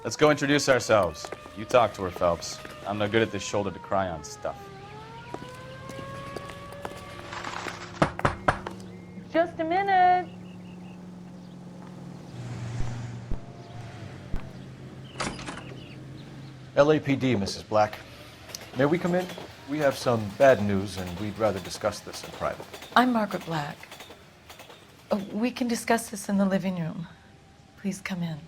Let's go introduce ourselves. You talk to her, Phelps. I'm no good at this shoulder to cry on stuff. Just a minute. LAPD, Mrs. Black. May we come in? We have some bad news, and we'd rather discuss this in private. I'm Margaret Black. We can discuss this in the living room. Please come in.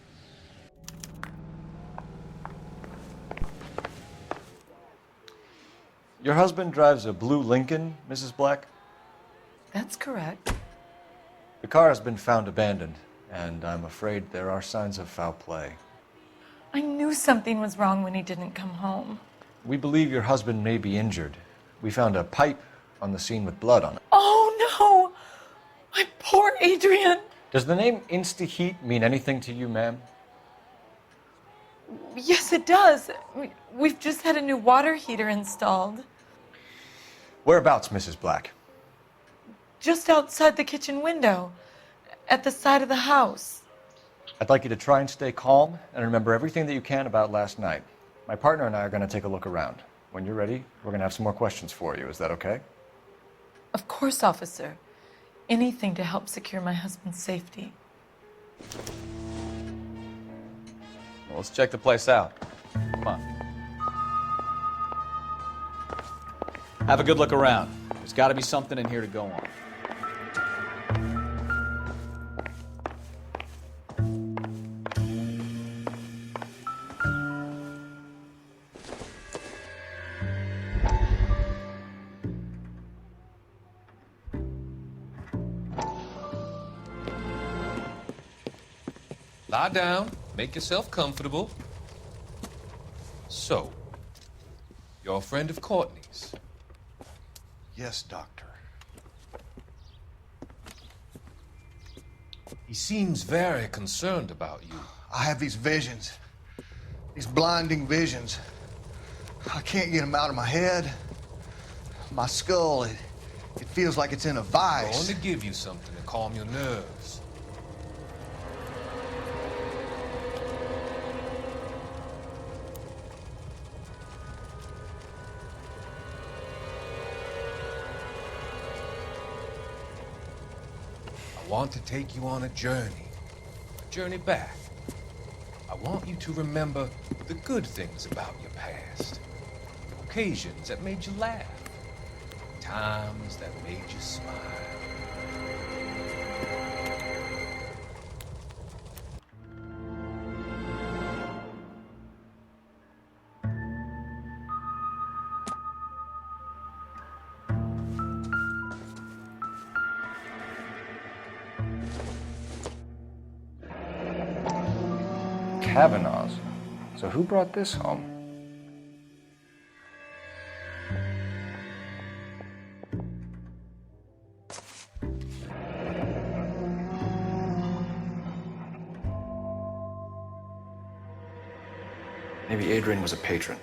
Your husband drives a blue Lincoln, Mrs. Black? That's correct. The car has been found abandoned, and I'm afraid there are signs of foul play. I knew something was wrong when he didn't come home. We believe your husband may be injured. We found a pipe on the scene with blood on it. Oh, no! My poor Adrian! Does the name Insta-Heat mean anything to you, ma'am? Yes, it does. We've just had a new water heater installed. Whereabouts, Mrs. Black? Just outside the kitchen window, at the side of the house. I'd like you to try and stay calm and remember everything that you can about last night. My partner and I are going to take a look around. When you're ready, we're going to have some more questions for you. Is that okay? Of course, officer. Anything to help secure my husband's safety. Well, let's check the place out. Come on. Have a good look around. There's got to be something in here to go on. Lie down, make yourself comfortable. So, you're a friend of Courtney's? Yes, Doctor. He seems very concerned about you. I have these visions, these blinding visions. I can't get them out of my head. My skull, it feels like it's in a I vice. want to give you something to calm your nerves. I want to take you on a journey back. I want you to remember the good things about your past, occasions that made you laugh, times that made you smile. Kavanaugh's. So who brought this home? Maybe Adrian was a patron.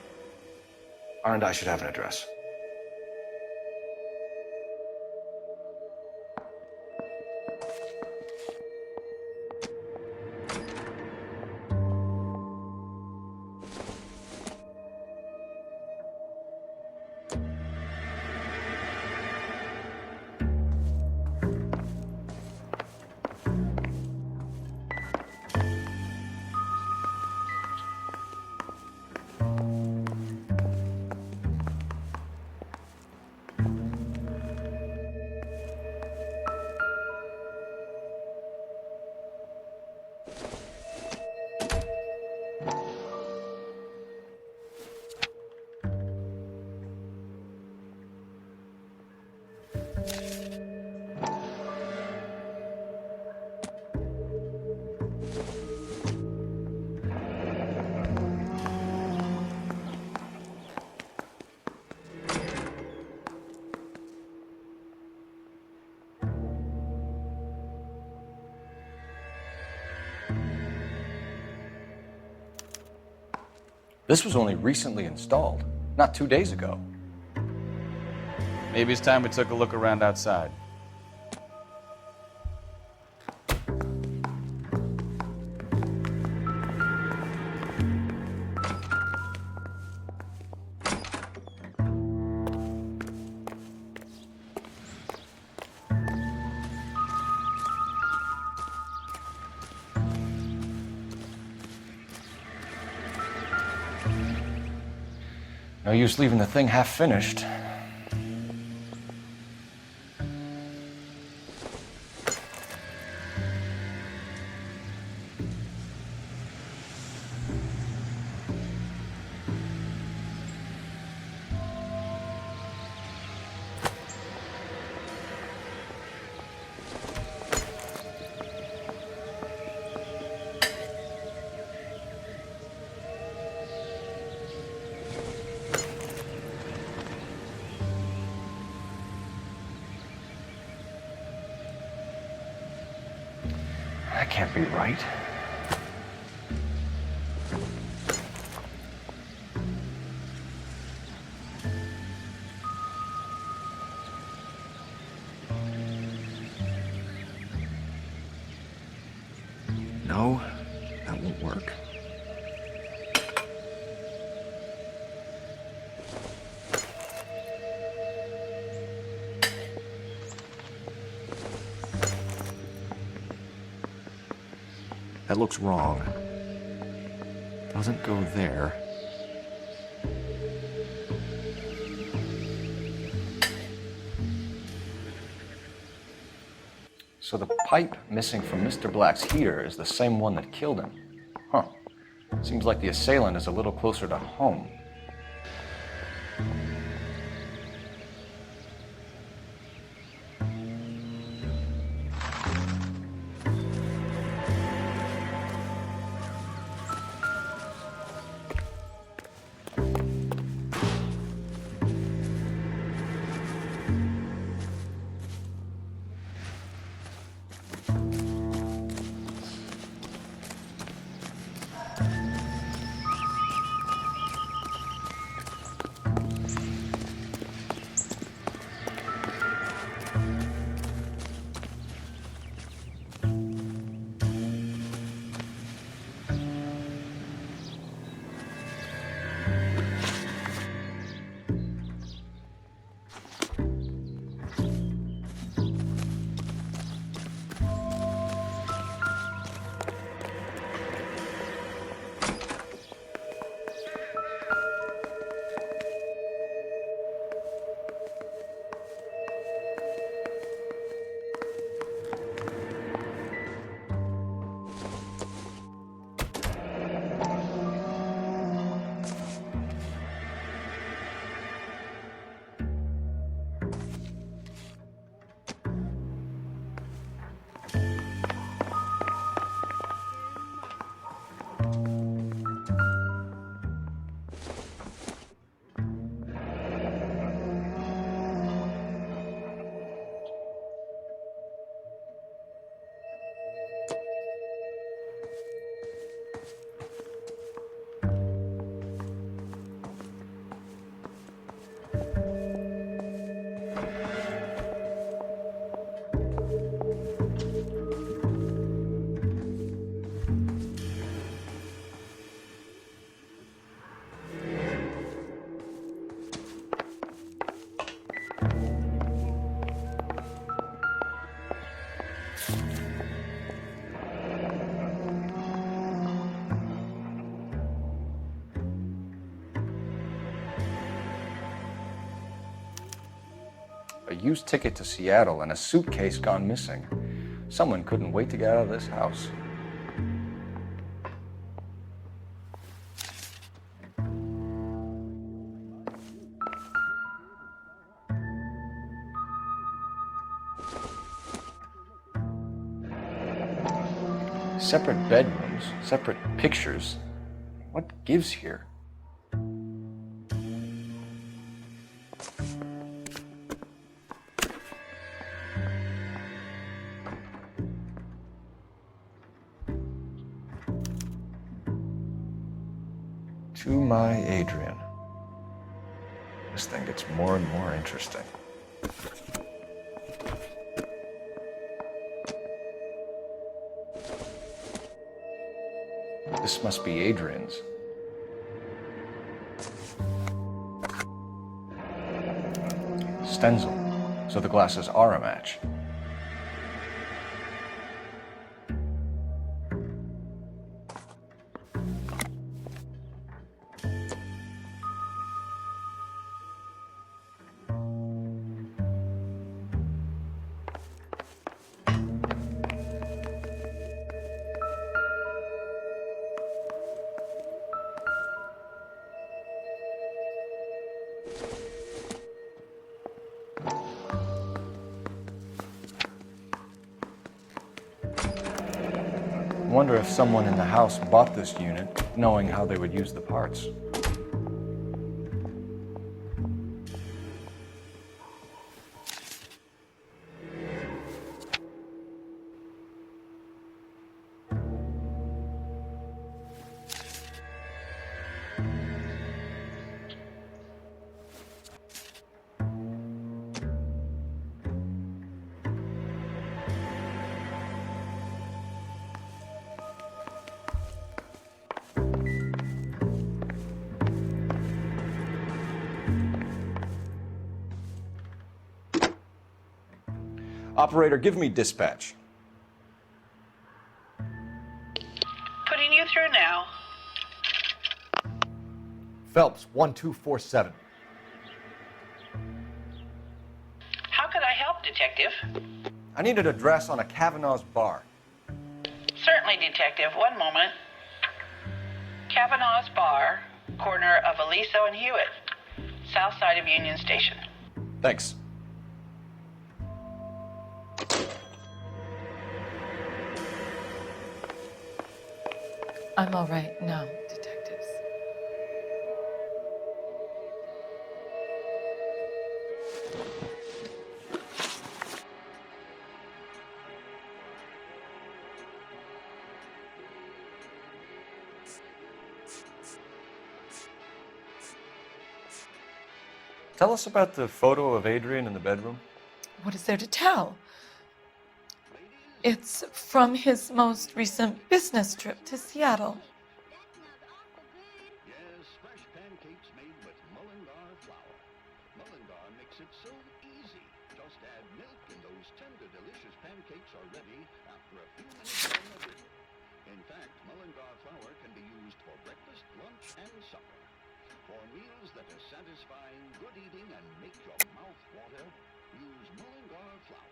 R&I should have an address. This was only recently installed, not 2 days ago. Maybe it's time we took a look around outside. No use leaving the thing half finished. That can't be right. No, that won't work. That looks wrong. Doesn't go there. So the pipe missing from Mr. Black's heater is the same one that killed him. Huh. Seems like the assailant is a little closer to home. A used ticket to Seattle and a suitcase gone missing. Someone couldn't wait to get out of this house. Separate bedrooms, separate pictures. What gives here? To my Adrian. This thing gets more and more interesting. This must be Adrian's. Stencil, so the glasses are a match. I wonder if someone in the house bought this unit knowing how they would use the parts. Operator, give me dispatch. Putting you through now. Phelps, 1247. How could I help, Detective? I need an address on a Kavanaugh's bar. Certainly, Detective. One moment. Kavanaugh's Bar, corner of Aliso and Hewitt, south side of Union Station. Thanks. I'm all right now, detectives. Tell us about the photo of Adrian in the bedroom. What is there to tell? It's from his most recent business trip to Seattle. Yes, fresh pancakes made with Mullingar flour. Mullingar makes it so easy. Just add milk and those tender, delicious pancakes are ready after a few minutes on the griddle. In fact, Mullingar flour can be used for breakfast, lunch, and supper. For meals that are satisfying, good eating, and make your mouth water, use Mullingar flour.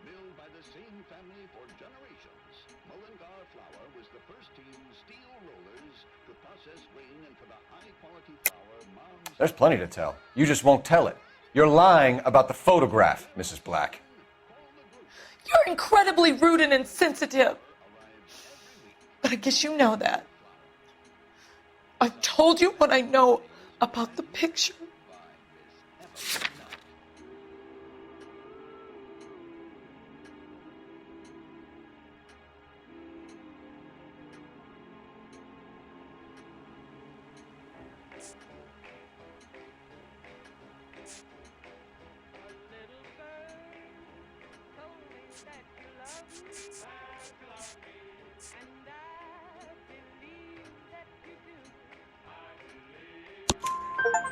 Milled by the same family for generations, Mullingar flour was the first to use steel rollers to process grain into the high-quality flour moms... There's plenty to tell. You just won't tell it. You're lying about the photograph, Mrs. Black. You're incredibly rude and insensitive. But I guess you know that. I've told you what I know about the picture.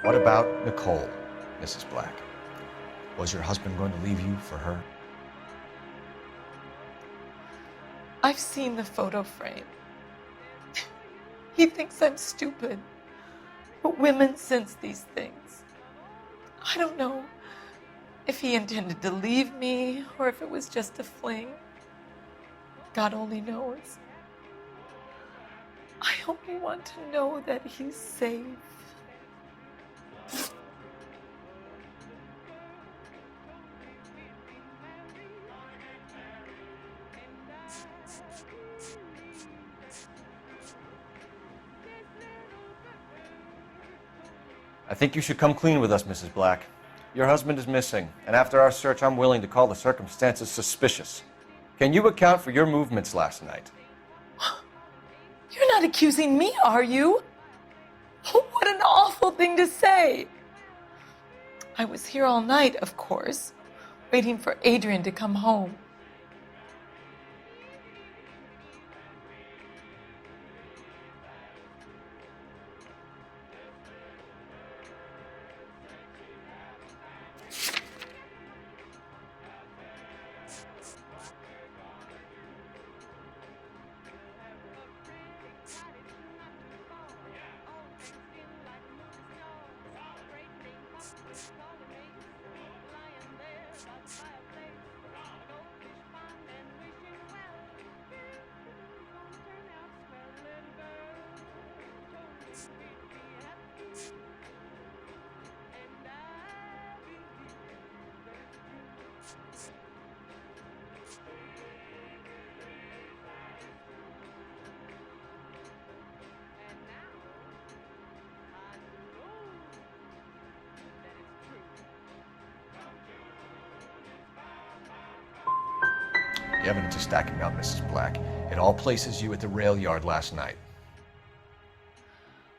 What about Nicole, Mrs. Black? Was your husband going to leave you for her? I've seen the photo frame. He thinks I'm stupid. But women sense these things. I don't know if he intended to leave me or if it was just a fling. God only knows. I only want to know that he's safe. I think you should come clean with us, Mrs. Black. Your husband is missing, and after our search, I'm willing to call the circumstances suspicious. Can you account for your movements last night? You're not accusing me, are you? What an awful thing to say. I was here all night, of course, waiting for Adrian to come home. evidence is stacking up, Mrs. Black. It all places you at the rail yard last night.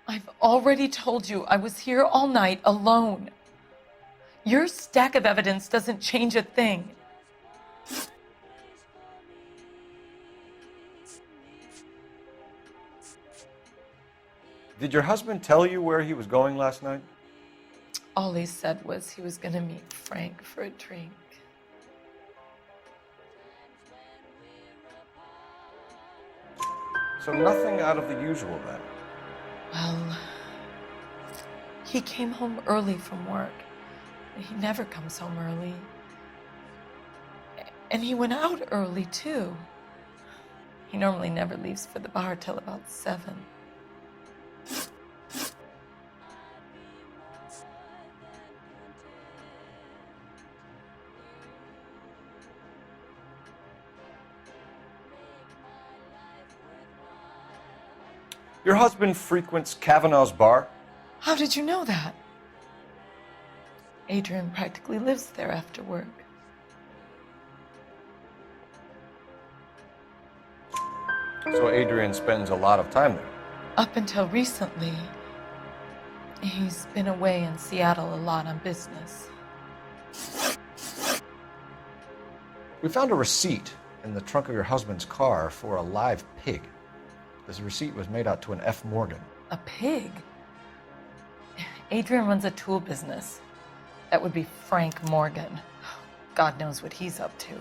I've already told you I was here all night alone. Your stack of evidence doesn't change a thing. Did your husband tell you where he was going last night? All he said was he was going to meet Frank for a drink. So nothing out of the usual then. Well, he came home early from work. He never comes home early. And he went out early, too. He normally never leaves for the bar till about 7. Your husband frequents Kavanaugh's bar? How did you know that? Adrian practically lives there after work. So Adrian spends a lot of time there. Up until recently, he's been away in Seattle a lot on business. We found a receipt in the trunk of your husband's car for a live pig. This receipt was made out to an F. Morgan. A pig? Adrian runs a tool business. That would be Frank Morgan. God knows what he's up to.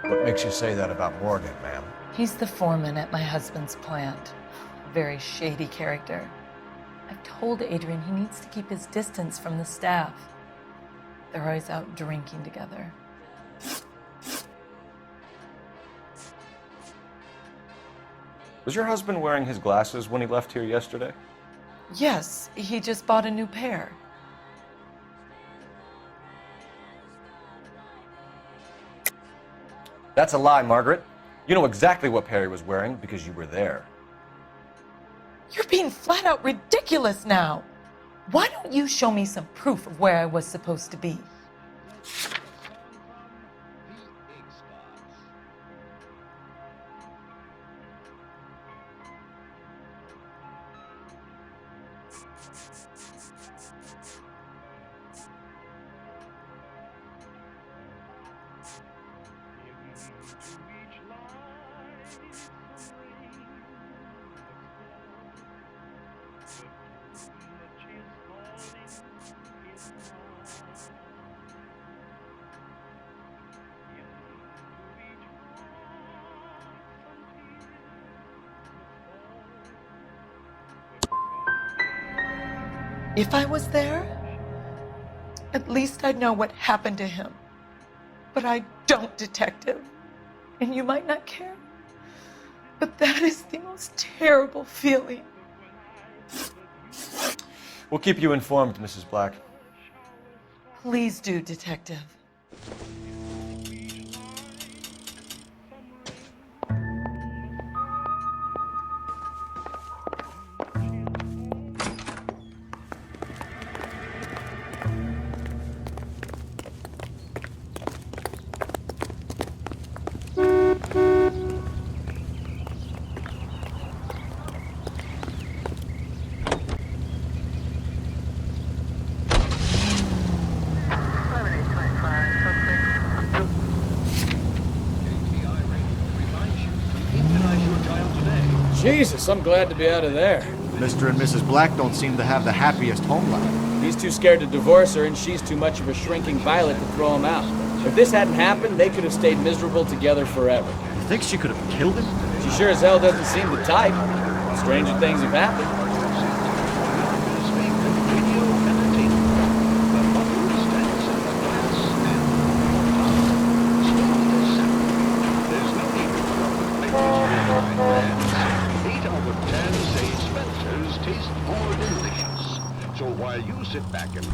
What makes you say that about Morgan, ma'am? He's the foreman at my husband's plant. A very shady character. I've told Adrian he needs to keep his distance from the staff. They're always out drinking together. Was your husband wearing his glasses when he left here yesterday? Yes, he just bought a new pair. That's a lie, Margaret. You know exactly what pair he was wearing because you were there. You're being flat out ridiculous now. Why don't you show me some proof of where I was supposed to be? If I was there, at least I'd know what happened to him. But I don't, detective. And you might not care, but that is the most terrible feeling. We'll keep you informed, Mrs. Black. Please do, detective. Jesus, I'm glad to be out of there. Mr. and Mrs. Black don't seem to have the happiest home life. He's too scared to divorce her, and she's too much of a shrinking violet to throw him out. If this hadn't happened, they could have stayed miserable together forever. You think she could have killed him? She sure as hell doesn't seem the type. Stranger things have happened. So while you sit back and...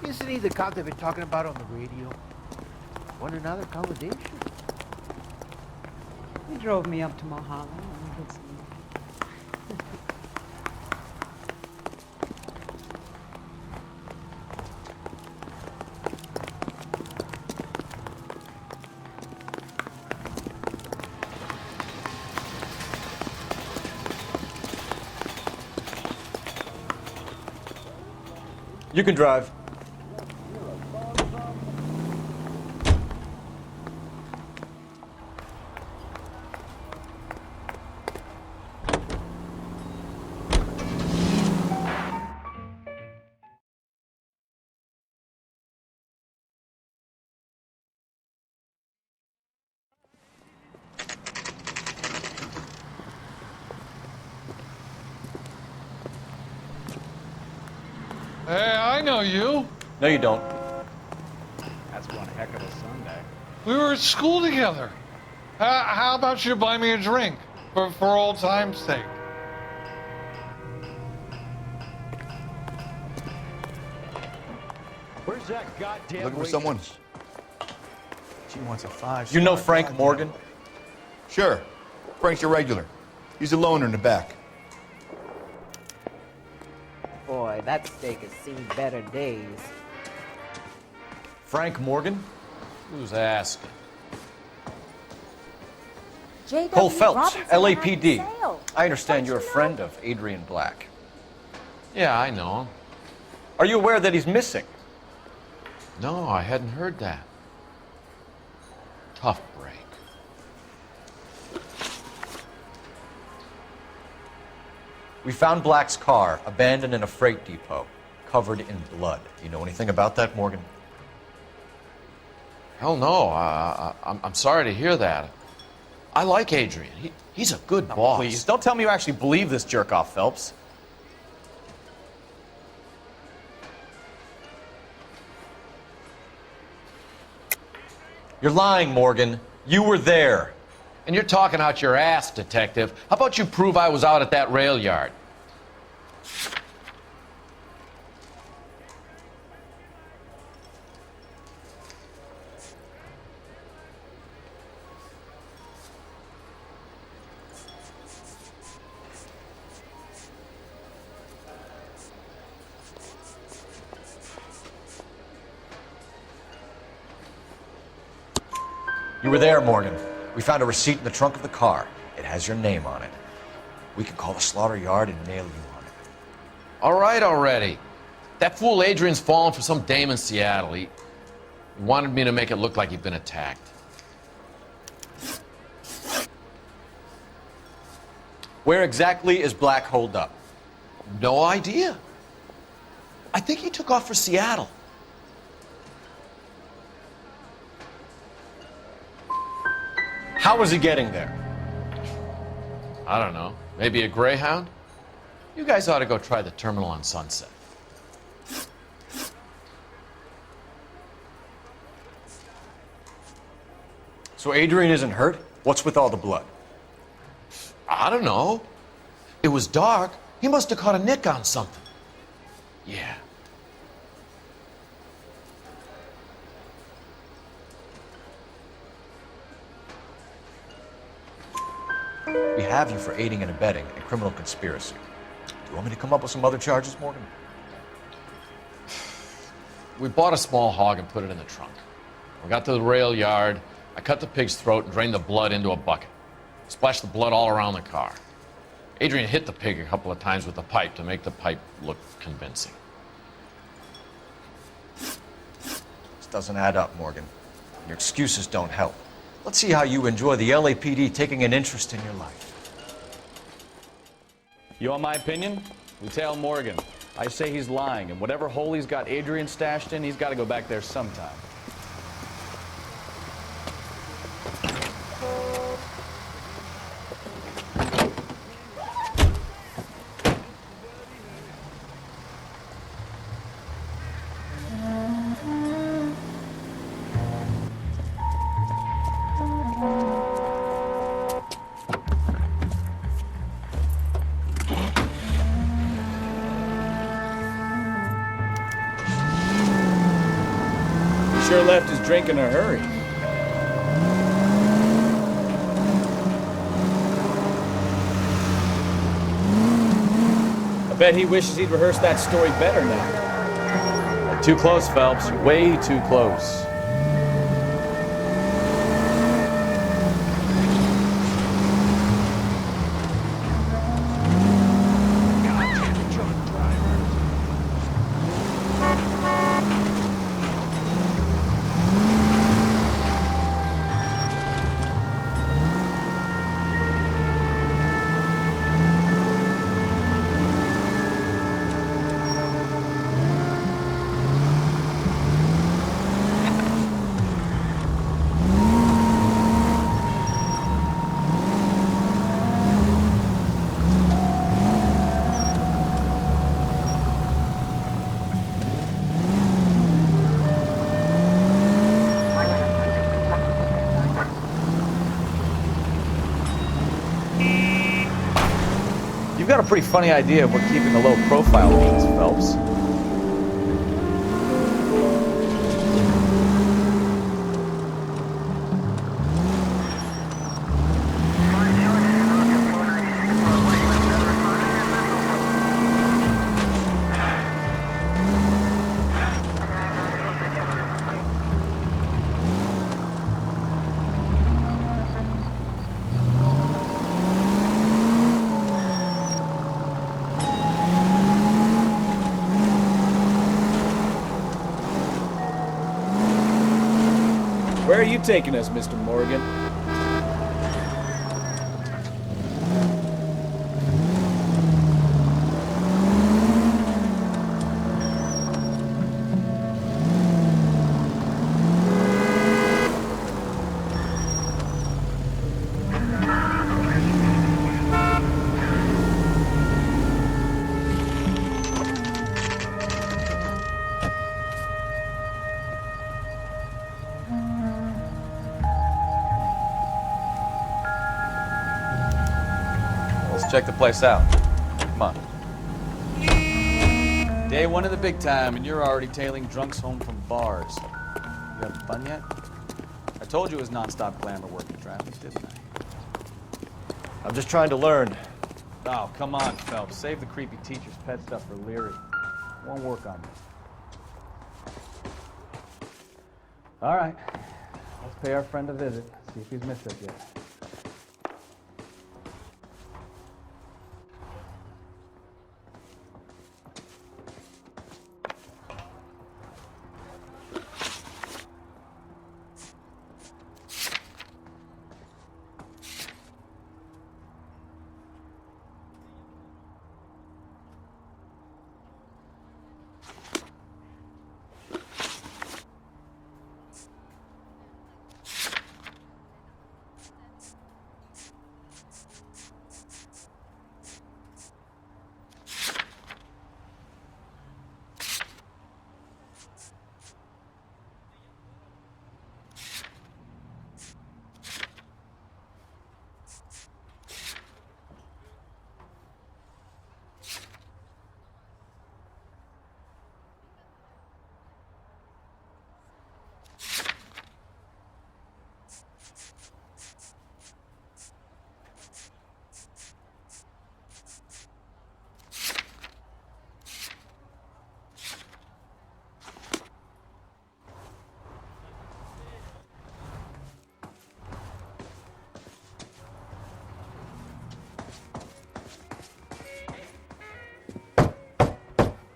Isn't he the cop they've been talking about on the radio? Want another accommodation? He drove me up to Mulholland. You can drive. Hey, I know you. No, you don't. That's one heck of a Sunday. We were at school together. How about you buy me a drink for old time's sake? Where's that goddamn Looking for someone? She wants a 5. You know Frank Morgan? Sure. Frank's your regular. He's a loner in the back. Boy, that steak has seen better days. Frank Morgan? Who's asking? Cole Phelps, LAPD. I understand you're a friend of Adrian Black. Yeah, I know him. Are you aware that he's missing? No, I hadn't heard that. Tough break. We found Black's car abandoned in a freight depot, covered in blood. You know anything about that, Morgan? Hell no. I'm sorry to hear that. I like Adrian. He's a good boss. Please, don't tell me you actually believe this jerk-off, Phelps. You're lying, Morgan. You were there. And you're talking out your ass, detective. How about you prove I was out at that rail yard? You were there, Morgan. We found a receipt in the trunk of the car. It has your name on it. We can call the slaughter yard and nail you on it. All right already. That fool Adrian's fallen for some dame in Seattle. He wanted me to make it look like he'd been attacked. Where exactly is Black holed up? No idea. I think he took off for Seattle. How was he getting there? I don't know. Maybe a Greyhound? You guys ought to go try the terminal on Sunset. So Adrian isn't hurt? What's with all the blood? I don't know. It was dark. He must have caught a nick on something. Yeah. We have you for aiding and abetting a criminal conspiracy. Do you want me to come up with some other charges, Morgan? We bought a small hog and put it in the trunk. We got to the rail yard. I cut the pig's throat and drained the blood into a bucket. Splashed the blood all around the car. Adrian hit the pig a couple of times with the pipe to make the pipe look convincing. This doesn't add up, Morgan. Your excuses don't help. Let's see how you enjoy the LAPD taking an interest in your life. You want my opinion? We tail Morgan. I say he's lying, and whatever hole he's got Adrian stashed in, he's got to go back there sometime. sure left his drink in a hurry. I bet he wishes he'd rehearsed that story better now. Too close, Phelps. Way too close. You've got a pretty funny idea of what keeping a low profile means, Phelps. Where are you taking us, Mr. Morgan? Check the place out. Come on. Day one of the big time, and you're already tailing drunks home from bars. You having fun yet? I told you it was non-stop glamour working traffic, didn't I? I'm just trying to learn. Oh, come on, Phelps. Save the creepy teacher's pet stuff for Leary. Won't work on me. All right. Let's pay our friend a visit. See if he's missed us yet.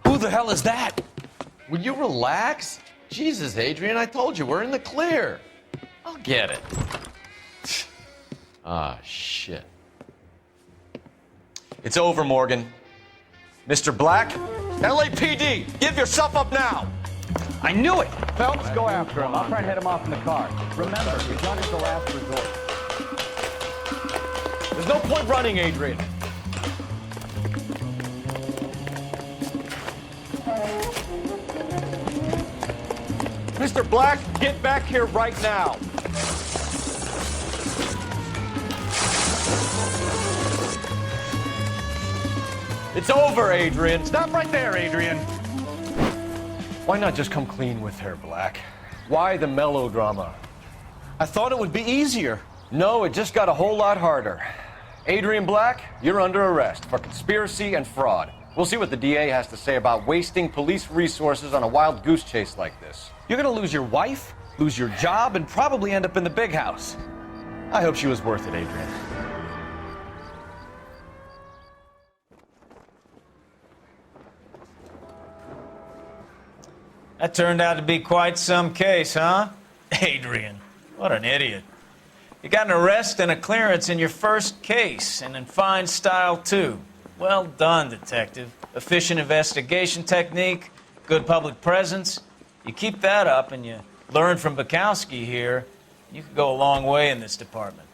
Who the hell is that? Will you relax? Jesus, Adrian, I told you, we're in the clear. I'll get it. Ah, shit. It's over, Morgan. Mr. Black, LAPD, give yourself up now. I knew it! Phelps, go after him. I'll try and head him off in the car. Remember, your gun is the last resort. There's no point running, Adrian. Mr. Black, get back here right now. It's over, Adrian. Stop right there, Adrian. Why not just come clean with her, Black? Why the melodrama? I thought it would be easier. No, it just got a whole lot harder. Adrian Black, you're under arrest for conspiracy and fraud. We'll see what the DA has to say about wasting police resources on a wild goose chase like this. You're gonna lose your wife, lose your job, and probably end up in the big house. I hope she was worth it, Adrian. That turned out to be quite some case, huh? Adrian, what an idiot. You got an arrest and a clearance in your first case, and in fine style, too. Well done, detective. Efficient investigation technique, good public presence. You keep that up and you learn from Bukowski here, you could go a long way in this department.